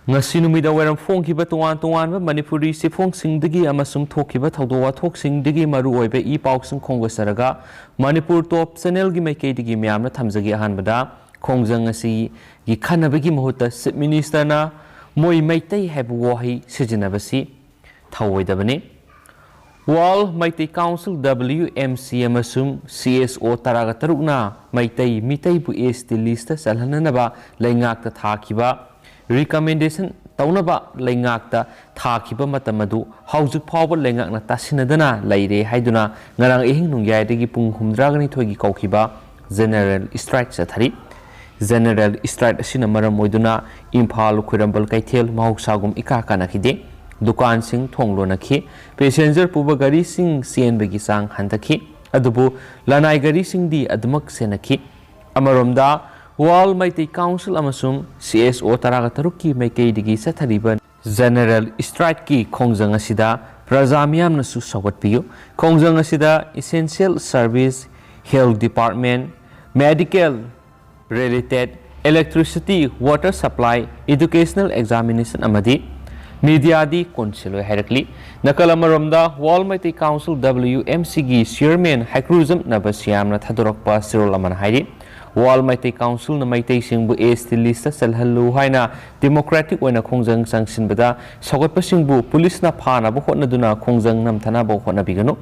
ngasi numida weram phongkiba tuan Manipuri sifongsingdagi amasung thokiba thawdo wathoksingdagi maru oibe I pausung khongwasaraga Manipur top channel gi maikeidagi myamna thamjagi ahanbada khongjang asi gi khanabagi mahutta Chief Minister na Moi Maitei haibu wahi sijinabasi Thawoidabani Wall Maitei Council WMC amasung CSO taraga tarukna Maitei Mitei bu ST list salhananaba laingakta thakiba recommendation taunaba laingakta thakiba matamadu haujuk phawba laingakna tasinadana laire haiduna ngarang ehing nungyai pung humdragani thoigi kaukiba general strike sathari general strike asina maram oiduna Imphal Khurambal Kaithel mahoksagum ika kanakide dukan sing thonglo nakhi passenger puba gari sing sienbagi sang hantakhi adubu lanai gari sing di admak senakhi amaromda Wall Maitei Council amasung CSO taraga tarukki maikeidigi sathariba general strike ki khongjang asida praja miyamna su sawatpiyu khongjang asida essential service health department medical related electricity water supply educational examination amadi media di konseloi hairakli nakal amaromda Wall Maitei Council WMC gi chairman Hakruzam Nabasiamna thadorakpa sirol aman hairi Wall Maitei Council na Maitei singbu ST list salhallu haina democratic oina khongjang sangsinbada sagatpa singbu police na phana bo hotnaduna khongjang namthana bo hotnabiganu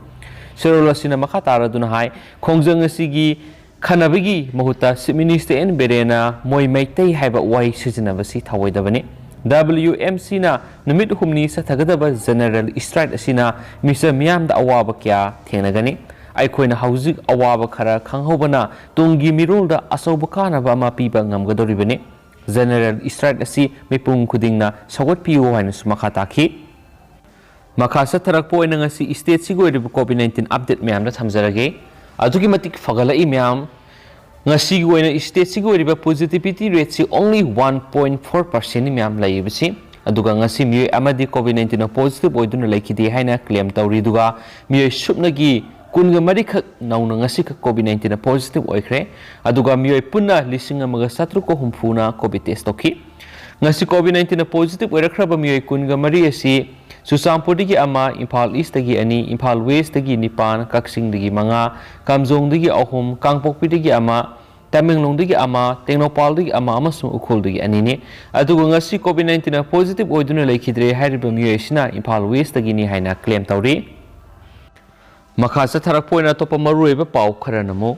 serolasina makha taraduna hai khongjang asigi khanabigi mahutta Chief Minister CM Biren na Moi Maitei haiba wai sijinabasi Thawoidabani WMC na numit humni sathagadaba general strike asina misa miyamda awaba kya thenagani aikoina hauzik awaba khara khanghobana tungi mirolda asauba kanaba ama piba ngamgadoribani general strike asi mipung khudingna sawatpiyo haina sumakha takhi makha satharakpo oina ngasi state sigoiribu COVID-19 update myamda thamjarage adugi matik fagala imyam ngasi goina state sigoiriba positivity rate si only 1.4% myam laibasi aduga ngasi miyo amadi COVID-19 na positive oiduna laikidi haina claim tawri duga miyo subnagi kunga marikak nauna ngasi ka COVID-19 na positive oikre aduga miyo punna lisinga maga satruko humfuna COVID test toki ngasi COVID-19 na positive oirakraba miyo kunga mari asi Susampudi gi ama Imphal East gi ani Imphal West gi nipan Kaksing gi manga Kamjong gi ahum Kangpokpi gi ama Tamenglong gi ama Tengnopal gi ama amasung Ukhul gi ani ne aduga ngasi COVID-19 na positive oiduna laikhidre hairiba miyo sina Imphal West gi ni haina claim tawri makha satharak poina topa maruiba pau kharanamo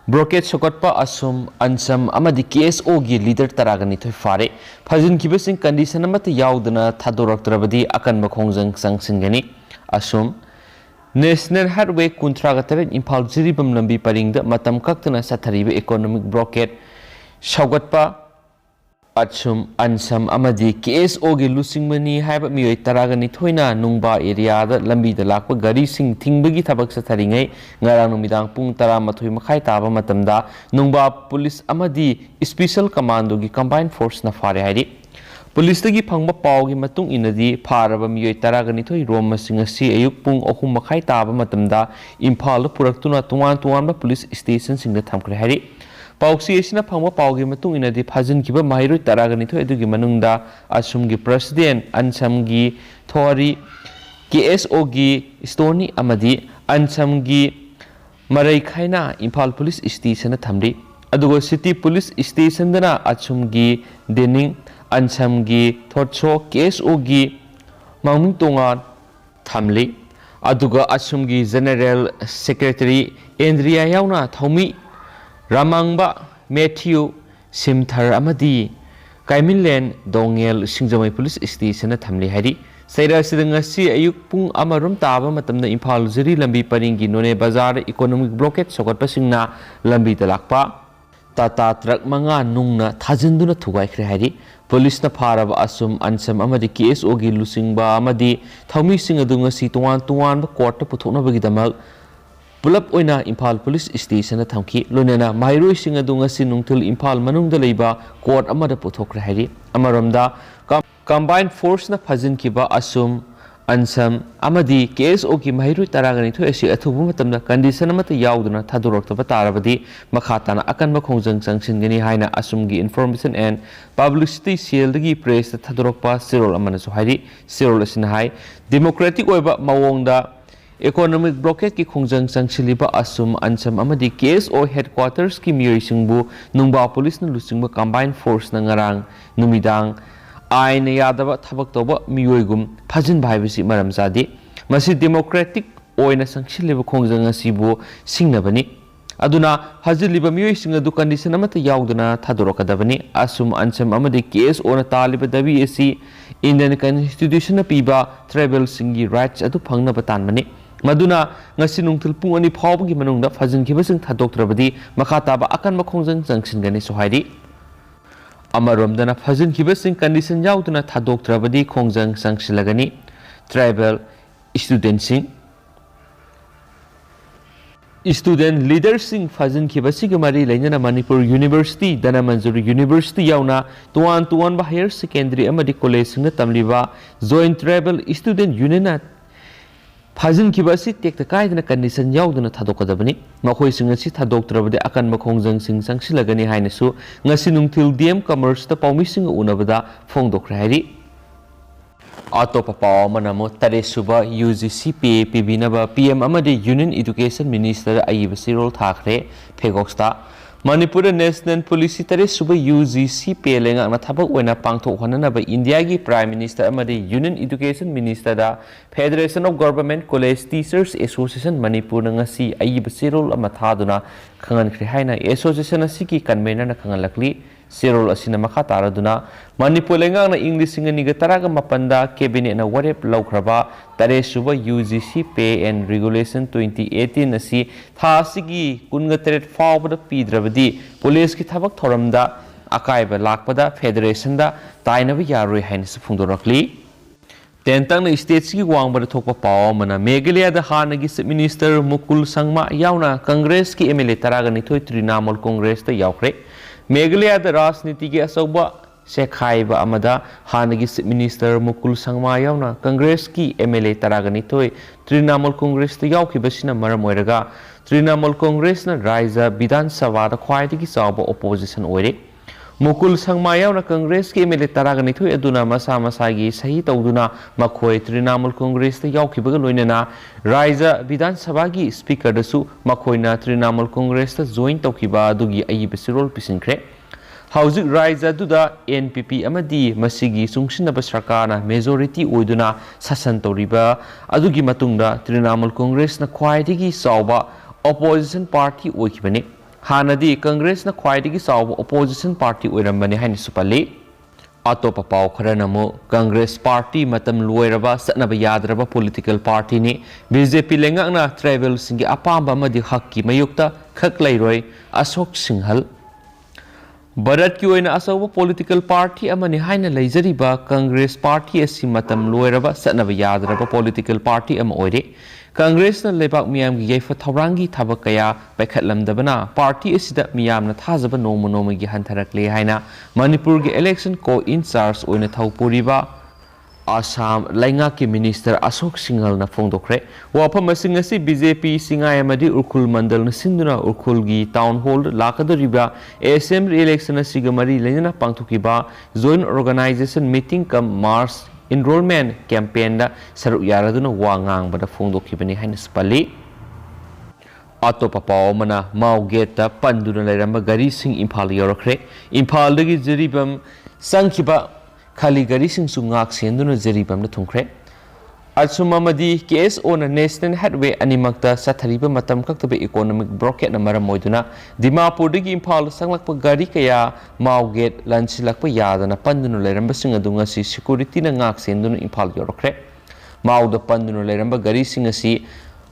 broket sokotpa asum ansam amadi KSO gi leader taragani thoi fare phajin kibasing condition amata yaudana thadoraktrabadi akan makhongjang sangsingani asum national highway kuntragatar Imphal jiribam lambi paringda matam kaktana sathariba economic broket sokotpa Atsum ansam amadi KSO gi lusingmani haiba miyoi taragani thoina nungba area da lambi da lakpa gari sing thingbagi thabak satharingai ngarang numidang pung 12 makhai taba matamda nungba police amadi special commando gi combined force na fare hairi police tagi phangba paw gi matung inadi pharaba miyoi taragani thoi rom masing asi ayuk pung 3 makhai taba matamda Imphal puraktuna tuan police station sing da thamkre hairi Pauksi esina phangba paugi matung inadi phajin kiba mahiroi taragani thoi adugi manungda asum gi president ansam gi thori KSO gi stoni amadi ansam gi marai khaina Imphal police station na thamri adugo city police station dana asum gi dening ansam gi thotso KSO gi mangming tonga thamli aduga asum gi general secretary Andrea yaona thomi Ramangba Matthew Simthar amadi Kaiminlen Dongel Singjamai police station na thamli hari saira sidanga si ayuk pung amarum taba matamna Imphal jiri lambi paringi none bazar economic blockade sokotpa singna lambi talakpa tata truck manga nungna thajinduna thugai khre hari police na pharaba asum ansam amadi KSO gi lusingba amadi thaumi singa dunga si tuan ba court ta puthokna bagi damal Pulap oina Imphal police station na thamki lonena mairoi singa dunga sinungthil Imphal manungda leiba court amada puthokra hari amaromda combined force na phajin kiba asum ANSUM amadi KSO ki mahirui taragani thoi asi athubu matamda condition amata yauduna thaduraktaba tarabadi makhatana akanba khongjang changsin haina ATSUM gi information and publicity cell gi press thadurokpa sirol amana so hairi sirol asina hai democratic oiba mawongda economic blockade ki khongjang changsiliba ATSUM amadi KSO headquarters ki miyoi singbu nungba police na lusingba combined force na ngarang numidang आईने यादव थबक तौब मियोइगुम फजिन भाइबसी मरम जादि मसी democratic ओइना संगसिलिब खोंजंग असिबु सिंगनबनी अदुना हजिलिब मियोइसिंग अदु condition अमत याउदना थादोरकदबनी ATSUM अमदि case ओना तालिब दबि AC Indian constitution पीबा tribal सिंगी rights अदु फंगनब तानमनी मदुना ngasi nungthil pung ani phawbgi manungda fajinkhibasing thadoktrabadi makhataba akanba khongjang jangsinggani sohairi Amaromdana Fazin Kibasing condition yauduna Thadoktrabadi Kongjang Sangsilagani Tribal Student leaders sing Fazin Kibasigamari Lena Manipur University, Dana Manjuri University Yauna, Tuan Higher Secondary Amadi College Sing Tamliva, Joint Tribal Student Union Fazin Kibasi take the kind of condition yauduna Thadokadabani, Mahoi Singasi Thadoktrabadi Akan Makongjang Sing Sangsilagani Hainesu, Nasinung till DM commerce the Paumising Unabada Fongdokrari Auto Papa Manamo Taresuba UGC PAP Binaba PM Amadi Union Education Minister Ayibasi Rol Thakre Pegoksta Manipur National Police Taresuba UGC PLenga Natabak Wena Pangto Hanaba India gi Prime Minister Amadi Union Education Minister da Federation of Government College Teachers Association Manipur ngasi Ayibasi Rol Amathaduna Kangan Krihaina Association Asiki Convener na Kangalakli Sirol asina makataraduna Manipur lenga na English singa taraga mapanda cabinet na warep laukraba Taresuba UGC Pay and Regulation 2018 asi thasigi kunga teret fawbada pidrabadi police ki thabak thoramda akaiba lakpada federation da tainaba yaroi hainisa phungdorakli Tentang na states ki wangbada thokpa paw mana Meghalaya da hanagi minister Mukul Sangma yauna Congress ki MLA taraga nithoi Trinamool Congress da yaukre Meghalaya da Rajniti ki asauba Shekhaiba amada hanagi minister Mukul Sangma yauna Congress ki MLA taragani toy Trinamool Congress da yaukibasina maram oiraga Trinamool Congress na Raija Vidhan Sabha da khwaidagi chawba opposition oire Mukul Sangma yauna Congress ki MLA taragani toy aduna masa masagi sahi tawduna makhoi Trinamool Congress da yaukibaga loinana Raija Vidhan Sabha gi speaker dasu makhoina Trinamool Congress da join tawkiba adugi ayibasi role pisinkre Hauzik Raija duda NPP amadi masigi sungsinaba sarkarna majority oiduna sasan tawriba adugi matungda Trinamool Congress na khwaidagi chawba opposition party oikibani Hanadi Congress na khwaidagi chawba opposition party oirambani haini supali Atopa paw kharanamu Congress party matam loiraba satnaba yadraba political party ni BJP lengakna tribal singi apamba amadi hakki mayukta khaklairoi Ashok Singhal Bharat ki oina asauba political party amani haina leijariba Congress party asi matam loiraba satnaba yadraba political party am oire Congress na lebak miyam gi yaifa thawrangi thabak kaya paikhatlamdabana party asida miyam na thajaba noma gi hantharakle haina Manipur gi election co in charge oina thawpuriba Assam Lainga ki minister Ashok Singhal na phongdokre wafam asing asi BJP singai amadi urkhul mandal na sinduna urkhul gi town hall lakadariba assembly election asigamari leina pangthukiba joint organization meeting kam Mars enrollment campaign da saru yaraduna wangang bada phongdokhibani haina spali Atopa paw mana Mauget da panduna leiramba gari sing Imphal yorakre Imphal dagi jeribam sangkhiba Khali gari sing sungak senduna jeribam na thungkre ATSUM amadi KSO na national highway animakta sathariba matam kaktaba economic blockade na maram oiduna Dimapur dagi Imphal sanglakpa gari kaya Mauget lansilakpa yadana panduna leiramba sing adunga si security na ngak senduna Imphal yorakre Mauda panduna leiramba gari sing asi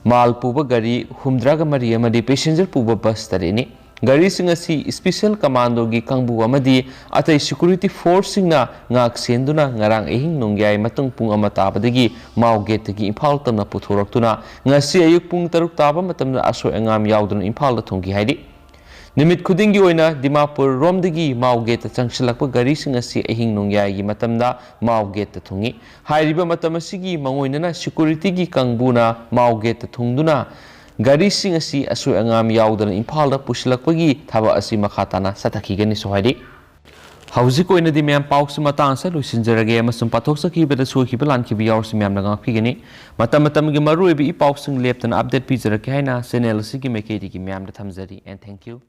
mal puba gari humdraga mari amadi passenger puba bus tarini gari sing asi special commando gi kangbu amadi atai security force singna ngak senduna ngarang ehing nongyai matung pung ama tabadagi Mauget gi Imphal tamna puthoraktuna ngasi ayuk pung 6 taba matamna aso engam yauduna Imphal da thonggi haidi निमित खुदिंगी ओइना दिमापुर रोमदगी माव gate चंगसलकप गारीसिंग असि अहिंग नोंग्यागी मतमदा माव gate थुंगी हाइरिबा मतम असिगी मंगोइनना security की कांगबुना माव gate थुंगदुना गारीसिंग असि असोय अंगाम यावदन इम्फालदा पुसलकपगी थाबा असि मखाताना सतखिगनि सोहाइदि हौजिक ओइनदि म्याम पाउक्स मतांगसा लुसिनजरगे अमसुम पाथोक्सखिबदा सोखिबा लानखिबा यावरसि म्यामना गांगपिगनि मतम मरुइबि इ पाउक्सिंग लेप्तना अपडेट पिजरके हाइना चैनल असि की मेकेदि की म्यामदा थमजरी एंड थैंक यू।